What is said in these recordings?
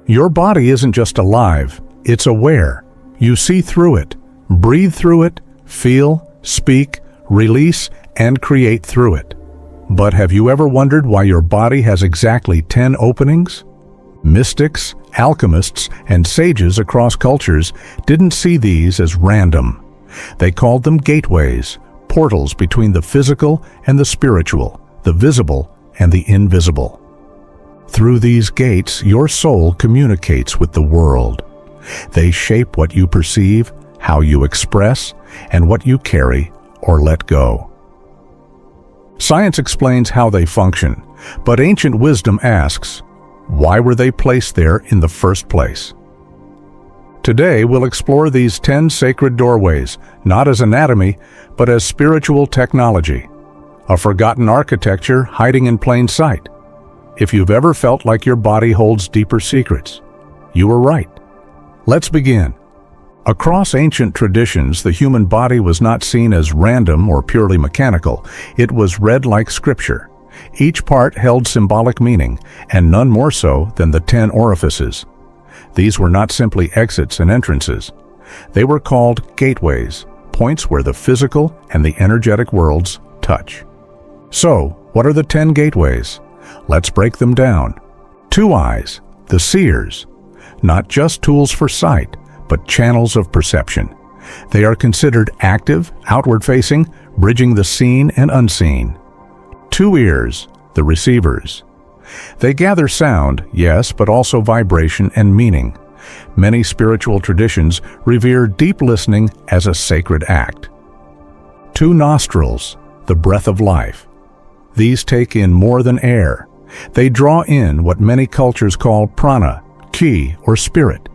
Your body isn't just alive, it's aware. You see through it, breathe through it, feel, speak, release, and create through it. But have you ever wondered why your body has exactly 10 openings? Mystics, alchemists, and sages across cultures didn't see these as random. They called them gateways, portals between the physical and the spiritual, the visible and the invisible. Through these gates, your soul communicates with the world. They shape what you perceive, how you express, and what you carry or let go. Science explains how they function, but ancient wisdom asks, why were they placed there in the first place? Today, we'll explore these 10 sacred doorways, not as anatomy, but as spiritual technology, a forgotten architecture hiding in plain sight. If you've ever felt like your body holds deeper secrets, you were right. Let's begin. Across ancient traditions, the human body was not seen as random or purely mechanical. It was read like scripture. Each part held symbolic meaning, and none more so than the 10 orifices. These were not simply exits and entrances. They were called gateways, points where the physical and the energetic worlds touch. So, what are the 10 gateways? Let's break them down. 2 eyes, the seers, not just tools for sight, but channels of perception. They are considered active, outward-facing, bridging the seen and unseen. 2 ears, the receivers. They gather sound, yes, but also vibration and meaning. Many spiritual traditions revere deep listening as a sacred act. 2 nostrils, the breath of life. These take in more than air. They draw in what many cultures call prana, ki, or spirit.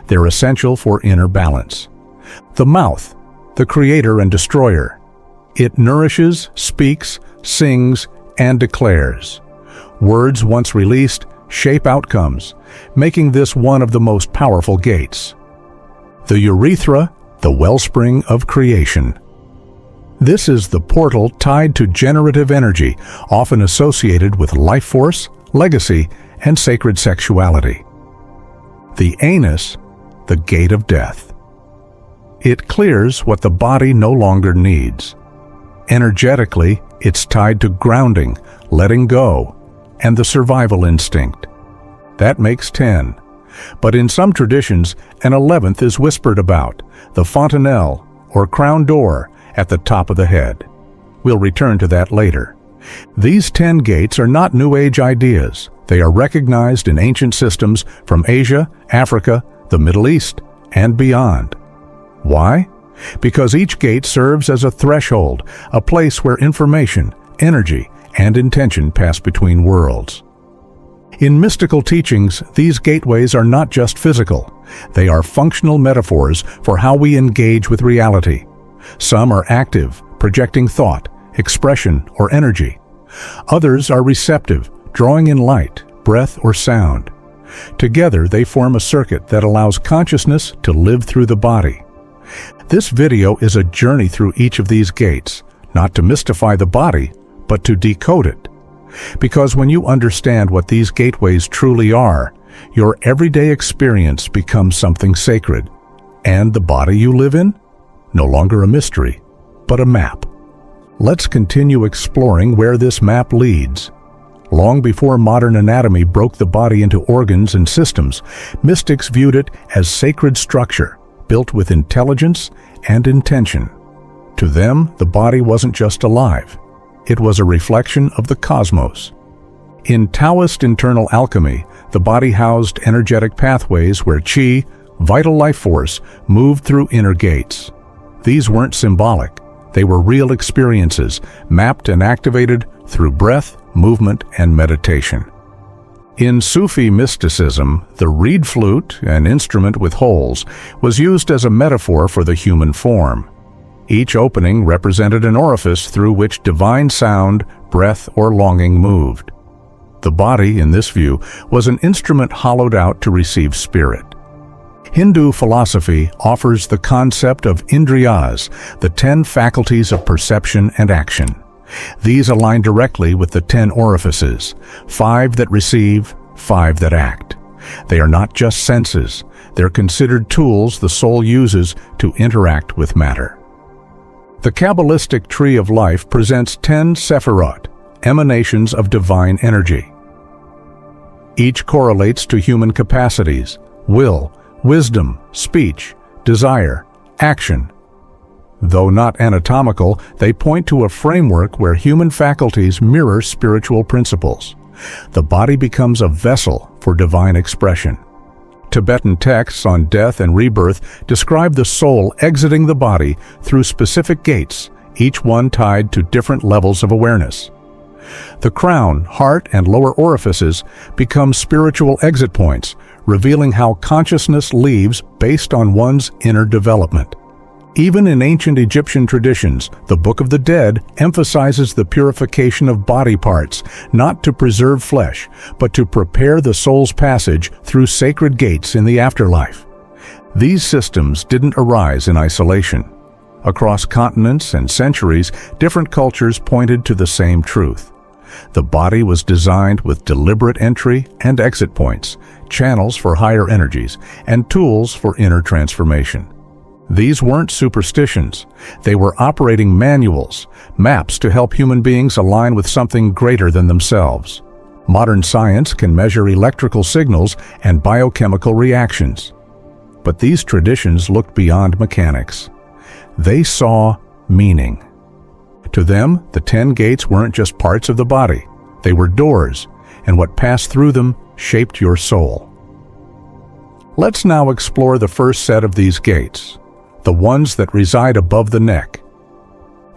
They're essential for inner balance. The mouth, the creator and destroyer. It nourishes, speaks, sings, and declares. Words once released shape outcomes, making this one of the most powerful gates. The urethra, the wellspring of creation. This is the portal tied to generative energy, often associated with life force, legacy, and sacred sexuality. The anus, the gate of death. It clears what the body no longer needs. Energetically, it's tied to grounding, letting go, and the survival instinct. That makes 10. But in some traditions, an 11th is whispered about, the fontanelle, or crown door, at the top of the head. We'll return to that later. These 10 gates are not New Age ideas. They are recognized in ancient systems from Asia, Africa, the Middle East, and beyond. Why? Because each gate serves as a threshold, a place where information, energy, and intention pass between worlds. In mystical teachings, these gateways are not just physical. They are functional metaphors for how we engage with reality. Some are active, projecting thought, expression, or energy. Others are receptive, drawing in light, breath, or sound. Together, they form a circuit that allows consciousness to live through the body. This video is a journey through each of these gates, not to mystify the body, but to decode it. Because when you understand what these gateways truly are, your everyday experience becomes something sacred, and the body you live in? No longer a mystery, but a map. Let's continue exploring where this map leads. Long before modern anatomy broke the body into organs and systems, mystics viewed it as sacred structure, built with intelligence and intention. To them, the body wasn't just alive. It was a reflection of the cosmos. In Taoist internal alchemy, the body housed energetic pathways where qi, vital life force, moved through inner gates. These weren't symbolic. They were real experiences, mapped and activated through breath, movement, and meditation. In Sufi mysticism, the reed flute, an instrument with holes, was used as a metaphor for the human form. Each opening represented an orifice through which divine sound, breath, or longing moved. The body, in this view, was an instrument hollowed out to receive spirit. Hindu philosophy offers the concept of indriyas, the 10 faculties of perception and action. These align directly with the 10 orifices, 5 that receive, 5 that act. They are not just senses. They're considered tools the soul uses to interact with matter. The Kabbalistic tree of life presents 10 sephirot, emanations of divine energy. Each correlates to human capacities, will, wisdom, speech, desire, action. Though not anatomical, they point to a framework where human faculties mirror spiritual principles. The body becomes a vessel for divine expression. Tibetan texts on death and rebirth describe the soul exiting the body through specific gates, each one tied to different levels of awareness. The crown, heart, and lower orifices become spiritual exit points, revealing how consciousness leaves based on one's inner development. Even in ancient Egyptian traditions, the Book of the Dead emphasizes the purification of body parts, not to preserve flesh, but to prepare the soul's passage through sacred gates in the afterlife. These systems didn't arise in isolation. Across continents and centuries, different cultures pointed to the same truth. The body was designed with deliberate entry and exit points, channels for higher energies, and tools for inner transformation. These weren't superstitions. They were operating manuals, maps to help human beings align with something greater than themselves. Modern science can measure electrical signals and biochemical reactions. But these traditions looked beyond mechanics. They saw meaning. To them, the 10 gates weren't just parts of the body. They were doors, and what passed through them shaped your soul. Let's now explore the first set of these gates, the ones that reside above the neck.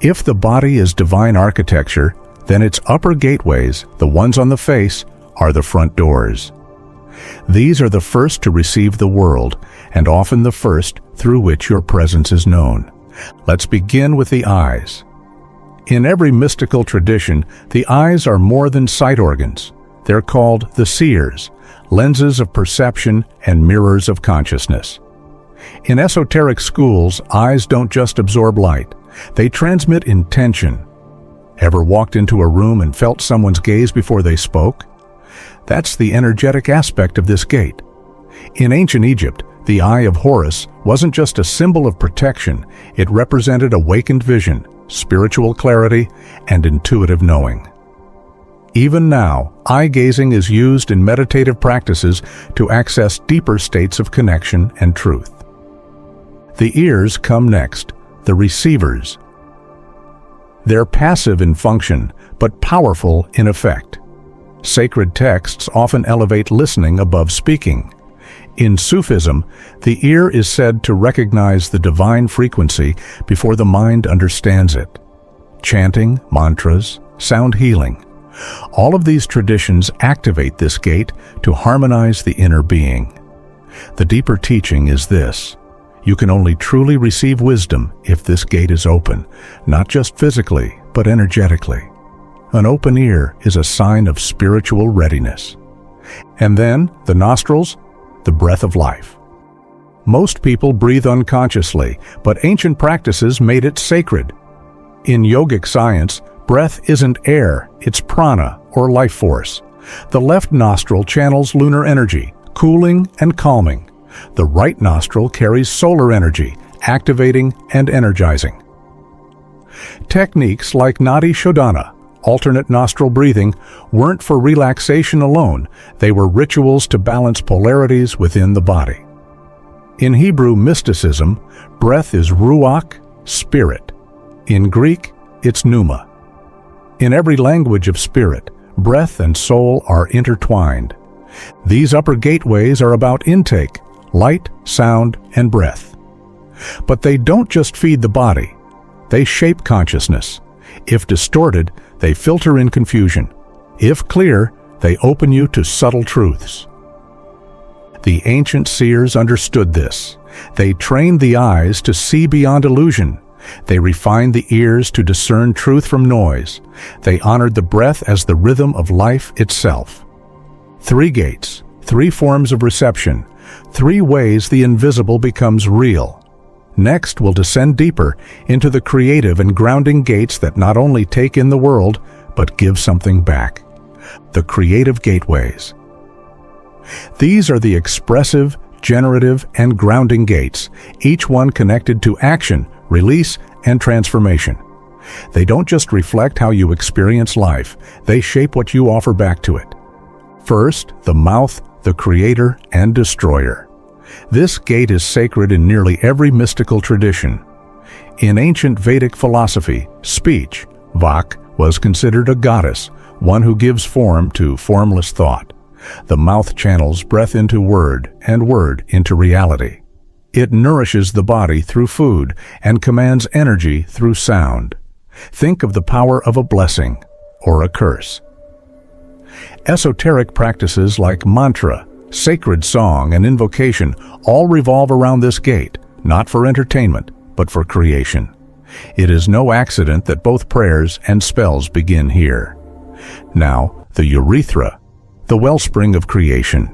If the body is divine architecture, then its upper gateways, the ones on the face, are the front doors. These are the first to receive the world, and often the first through which your presence is known. Let's begin with the eyes. In every mystical tradition, the eyes are more than sight organs. They're called the seers, lenses of perception and mirrors of consciousness. In esoteric schools, eyes don't just absorb light. They transmit intention. Ever walked into a room and felt someone's gaze before they spoke? That's the energetic aspect of this gate. In ancient Egypt, the Eye of Horus wasn't just a symbol of protection. It represented awakened vision, spiritual clarity, and intuitive knowing. Even now, eye-gazing is used in meditative practices to access deeper states of connection and truth. The ears come next, the receivers. They're passive in function, but powerful in effect. Sacred texts often elevate listening above speaking. In Sufism, the ear is said to recognize the divine frequency before the mind understands it. Chanting, mantras, sound healing. All of these traditions activate this gate to harmonize the inner being. The deeper teaching is this: you can only truly receive wisdom if this gate is open, not just physically, but energetically. An open ear is a sign of spiritual readiness. And then, the nostrils, the breath of life. Most people breathe unconsciously, but ancient practices made it sacred. In yogic science, breath isn't air, it's prana, or life force. The left nostril channels lunar energy, cooling and calming. The right nostril carries solar energy, activating and energizing. Techniques like Nadi Shodhana, alternate nostril breathing, weren't for relaxation alone. They were rituals to balance polarities within the body. In Hebrew mysticism, breath is ruach, spirit. In Greek, it's pneuma. In every language of spirit, breath and soul are intertwined. These upper gateways are about intake, light, sound, and breath. But they don't just feed the body. They shape consciousness. If distorted, they filter in confusion. If clear, they open you to subtle truths. The ancient seers understood this. They trained the eyes to see beyond illusion. They refined the ears to discern truth from noise. They honored the breath as the rhythm of life itself. 3 gates, 3 forms of reception, 3 ways the invisible becomes real. Next, we'll descend deeper into the creative and grounding gates that not only take in the world, but give something back. The creative gateways. These are the expressive, generative, and grounding gates, each one connected to action, release, and transformation. They don't just reflect how you experience life, they shape what you offer back to it. First, the mouth, the creator and destroyer. This gate is sacred in nearly every mystical tradition. In ancient Vedic philosophy, speech, Vak, was considered a goddess, one who gives form to formless thought. The mouth channels breath into word and word into reality. It nourishes the body through food and commands energy through sound. Think of the power of a blessing or a curse. Esoteric practices like mantra, sacred song, and invocation all revolve around this gate, not for entertainment, but for creation. It is no accident that both prayers and spells begin here. Now, the urethra, the wellspring of creation.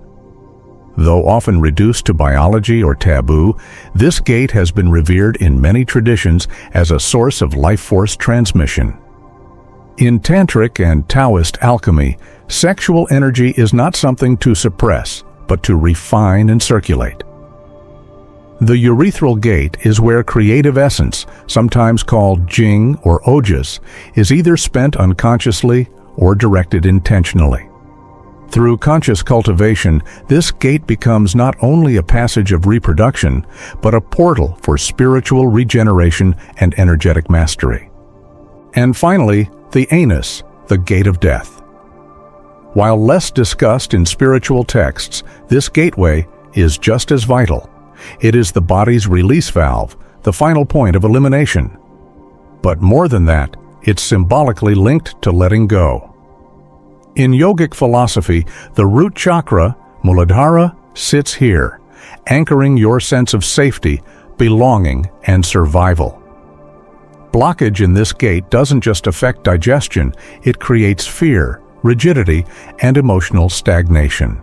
Though often reduced to biology or taboo, this gate has been revered in many traditions as a source of life force transmission. In Tantric and Taoist alchemy, sexual energy is not something to suppress, but to refine and circulate. The urethral gate is where creative essence, sometimes called jing or ojas, is either spent unconsciously or directed intentionally. Through conscious cultivation, this gate becomes not only a passage of reproduction, but a portal for spiritual regeneration and energetic mastery. And finally, the anus, the gate of death. While less discussed in spiritual texts, this gateway is just as vital. It is the body's release valve, the final point of elimination. But more than that, it's symbolically linked to letting go. In yogic philosophy, the root chakra, Muladhara, sits here, anchoring your sense of safety, belonging, and survival. Blockage in this gate doesn't just affect digestion, it creates fear, rigidity, and emotional stagnation.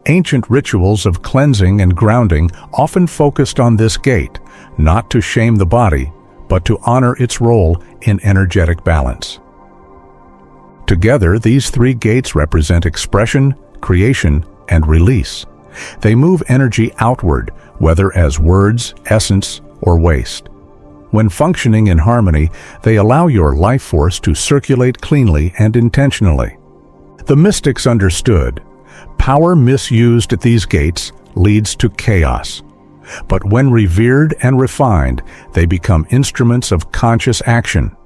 Ancient rituals of cleansing and grounding often focused on this gate, not to shame the body, but to honor its role in energetic balance. Together, these three gates represent expression, creation, and release. They move energy outward, whether as words, essence, or waste. When functioning in harmony, they allow your life force to circulate cleanly and intentionally. The mystics understood, power misused at these gates leads to chaos. But when revered and refined, they become instruments of conscious action.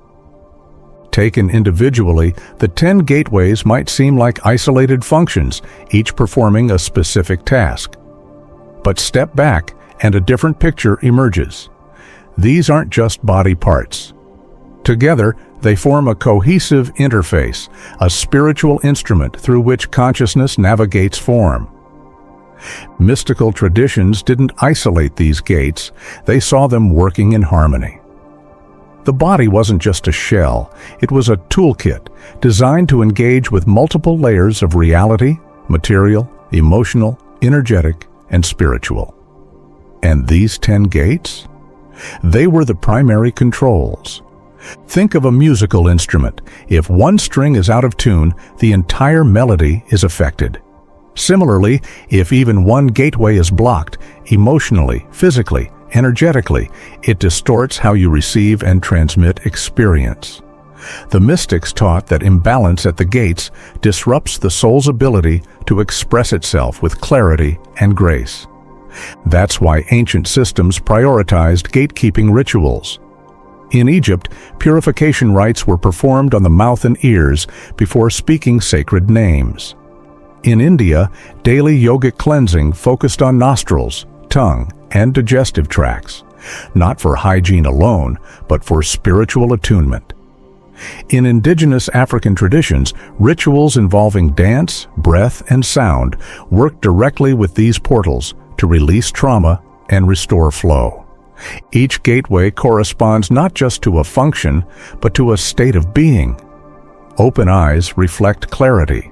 Taken individually, the 10 gateways might seem like isolated functions, each performing a specific task. But step back and a different picture emerges. These aren't just body parts. Together, they form a cohesive interface, a spiritual instrument through which consciousness navigates form. Mystical traditions didn't isolate these gates, they saw them working in harmony. The body wasn't just a shell, it was a toolkit designed to engage with multiple layers of reality, material, emotional, energetic, and spiritual. And these 10 gates? They were the primary controls. Think of a musical instrument. If one string is out of tune, the entire melody is affected. Similarly, if even one gateway is blocked, emotionally, physically, energetically, it distorts how you receive and transmit experience. The mystics taught that imbalance at the gates disrupts the soul's ability to express itself with clarity and grace. That's why ancient systems prioritized gatekeeping rituals. In Egypt, purification rites were performed on the mouth and ears before speaking sacred names. In India, daily yogic cleansing focused on nostrils, tongue, and digestive tracts, not for hygiene alone, but for spiritual attunement. In indigenous African traditions, rituals involving dance, breath, and sound work directly with these portals to release trauma and restore flow. Each gateway corresponds not just to a function, but to a state of being. Open eyes reflect clarity.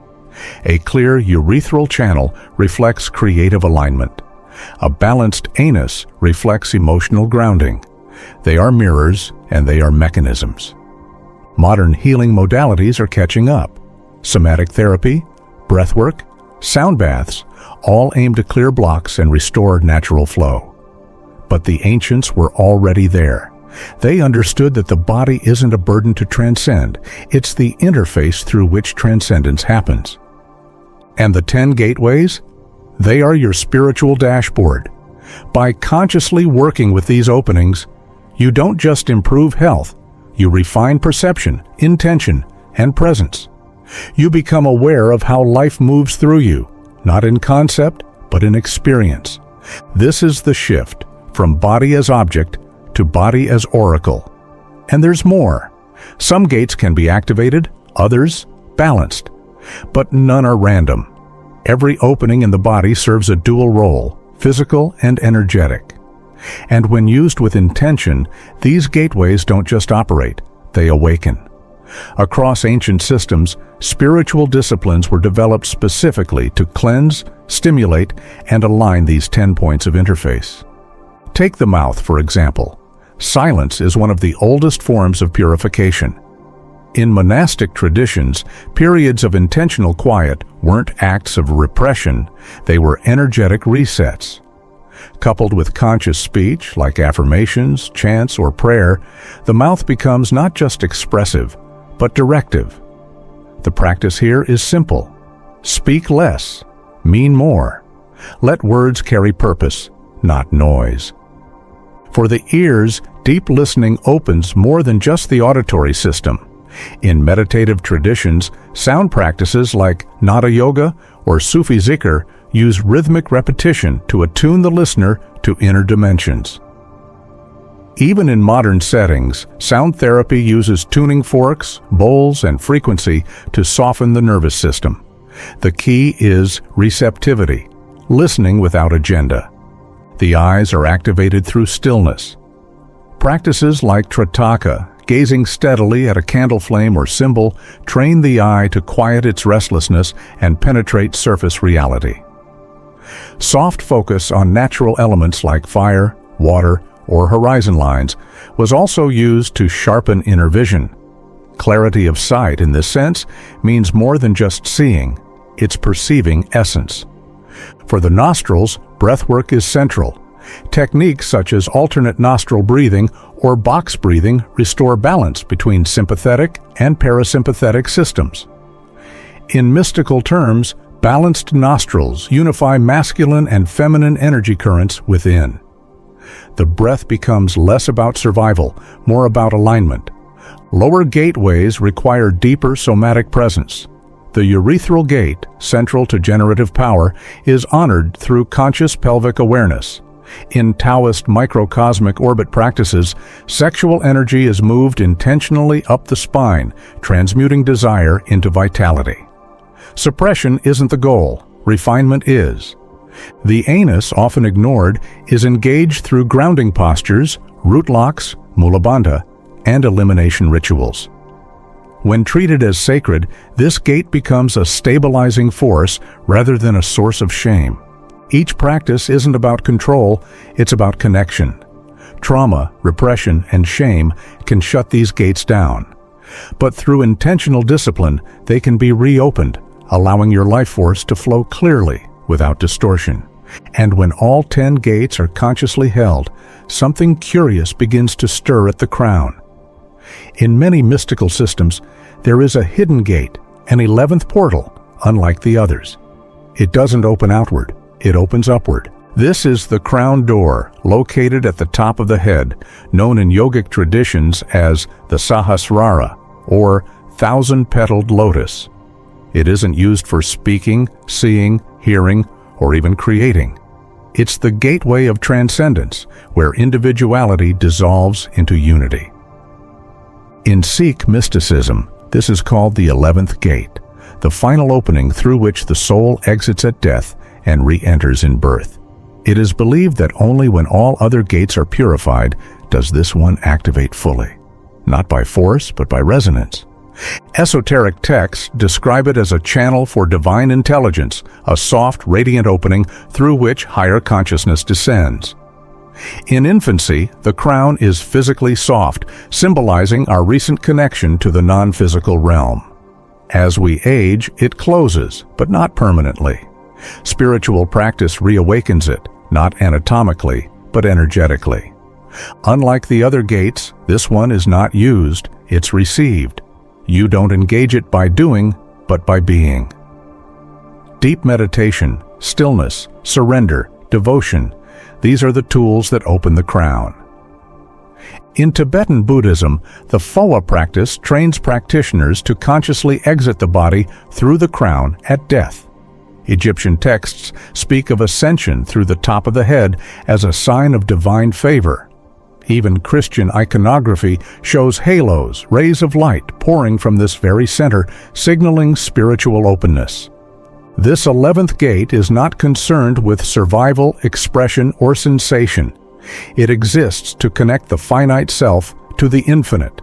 A clear urethral channel reflects creative alignment. A balanced anus reflects emotional grounding. They are mirrors and they are mechanisms. Modern healing modalities are catching up. Somatic therapy, breathwork, sound baths, all aim to clear blocks and restore natural flow. But the ancients were already there. They understood that the body isn't a burden to transcend, it's the interface through which transcendence happens. And the 10 gateways? They are your spiritual dashboard. By consciously working with these openings, you don't just improve health, you refine perception, intention, and presence. You become aware of how life moves through you, not in concept, but in experience. This is the shift from body as object to body as oracle. And there's more. Some gates can be activated, others balanced. But none are random. Every opening in the body serves a dual role, physical and energetic. And when used with intention, these gateways don't just operate, they awaken. Across ancient systems, spiritual disciplines were developed specifically to cleanse, stimulate, and align these 10 points of interface. Take the mouth, for example. Silence is one of the oldest forms of purification. In monastic traditions, periods of intentional quiet weren't acts of repression, they were energetic resets. Coupled with conscious speech, like affirmations, chants, or prayer, the mouth becomes not just expressive, but directive. The practice here is simple. Speak less, mean more. Let words carry purpose, not noise. For the ears, deep listening opens more than just the auditory system. In meditative traditions, sound practices like Nada Yoga or Sufi Zikr use rhythmic repetition to attune the listener to inner dimensions. Even in modern settings, sound therapy uses tuning forks, bowls, and frequency to soften the nervous system. The key is receptivity, listening without agenda. The eyes are activated through stillness. Practices like Tritaka, gazing steadily at a candle flame or symbol, train the eye to quiet its restlessness and penetrate surface reality. Soft focus on natural elements like fire, water, or horizon lines was also used to sharpen inner vision. Clarity of sight in this sense means more than just seeing, it's perceiving essence. For the nostrils, breathwork is central. Techniques such as alternate nostril breathing or box breathing restore balance between sympathetic and parasympathetic systems. In mystical terms, balanced nostrils unify masculine and feminine energy currents within. The breath becomes less about survival, more about alignment. Lower gateways require deeper somatic presence. The urethral gate, central to generative power, is honored through conscious pelvic awareness. In Taoist microcosmic orbit practices, sexual energy is moved intentionally up the spine, transmuting desire into vitality. Suppression isn't the goal, refinement is. The anus, often ignored, is engaged through grounding postures, root locks, mula bandha, and elimination rituals. When treated as sacred, this gate becomes a stabilizing force rather than a source of shame. Each practice isn't about control, it's about connection. Trauma, repression, and shame can shut these gates down. But through intentional discipline, they can be reopened, allowing your life force to flow clearly without distortion. And when all 10 gates are consciously held, something curious begins to stir at the crown. In many mystical systems, there is a hidden gate, an 11th portal, unlike the others. It doesn't open outward, it opens upward. This is the crown door, located at the top of the head, known in yogic traditions as the Sahasrara, or thousand-petaled lotus. It isn't used for speaking, seeing, hearing, or even creating. It's the gateway of transcendence, where individuality dissolves into unity. In Sikh mysticism, this is called the 11th gate, the final opening through which the soul exits at death and re-enters in birth. It is believed that only when all other gates are purified does this one activate fully, not by force but by resonance. Esoteric texts describe it as a channel for divine intelligence, a soft, radiant opening through which higher consciousness descends. In infancy, the crown is physically soft, symbolizing our recent connection to the non-physical realm. As we age, it closes, but not permanently. Spiritual practice reawakens it, not anatomically, but energetically. Unlike the other gates, this one is not used, it's received. You don't engage it by doing, but by being. Deep meditation, stillness, surrender, devotion, these are the tools that open the crown. In Tibetan Buddhism, the Phowa practice trains practitioners to consciously exit the body through the crown at death. Egyptian texts speak of ascension through the top of the head as a sign of divine favor. Even Christian iconography shows halos, rays of light pouring from this very center, signaling spiritual openness. This 11th gate is not concerned with survival, expression, or sensation. It exists to connect the finite self to the infinite.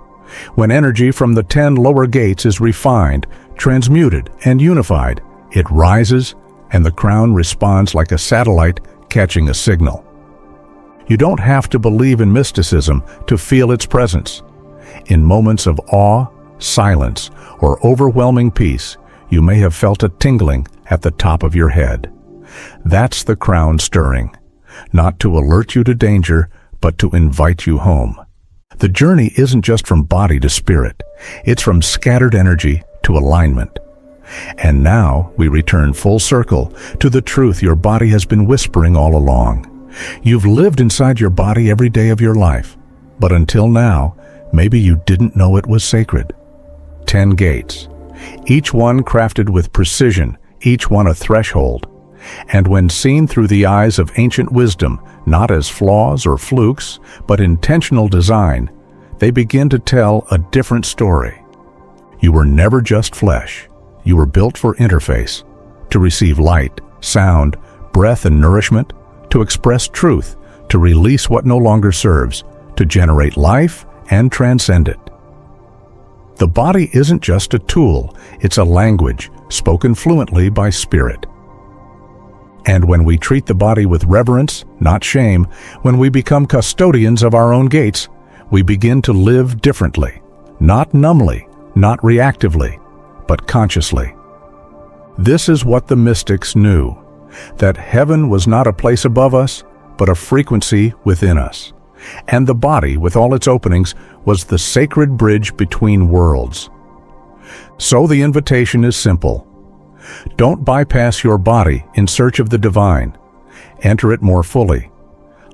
When energy from the 10 lower gates is refined, transmuted, and unified, it rises, and the crown responds like a satellite catching a signal. You don't have to believe in mysticism to feel its presence. In moments of awe, silence, or overwhelming peace, you may have felt a tingling at the top of your head. That's the crown stirring, not to alert you to danger, but to invite you home. The journey isn't just from body to spirit, it's from scattered energy to alignment. And now we return full circle to the truth your body has been whispering all along. You've lived inside your body every day of your life, but until now, maybe you didn't know it was sacred. 10 gates, each one crafted with precision, each one a threshold. And when seen through the eyes of ancient wisdom, not as flaws or flukes, but intentional design, they begin to tell a different story. You were never just flesh. You were built for interface, to receive light, sound, breath, and nourishment, to express truth, to release what no longer serves, to generate life and transcend it. The body isn't just a tool, it's a language spoken fluently by spirit. And when we treat the body with reverence, not shame, when we become custodians of our own gates, we begin to live differently, not numbly, not reactively, but consciously. This is what the mystics knew, that heaven was not a place above us, but a frequency within us. And the body, with all its openings, was the sacred bridge between worlds. So the invitation is simple. Don't bypass your body in search of the divine. Enter it more fully.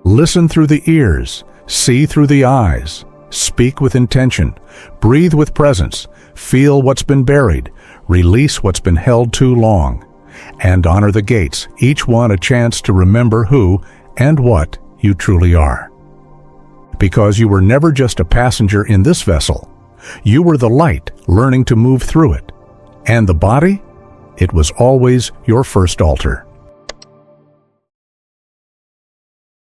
Listen through the ears, see through the eyes, speak with intention, breathe with presence, feel what's been buried, release what's been held too long, and honor the gates, each one a chance to remember who and what you truly are. Because you were never just a passenger in this vessel. You were the light learning to move through it. And the body? It was always your first altar.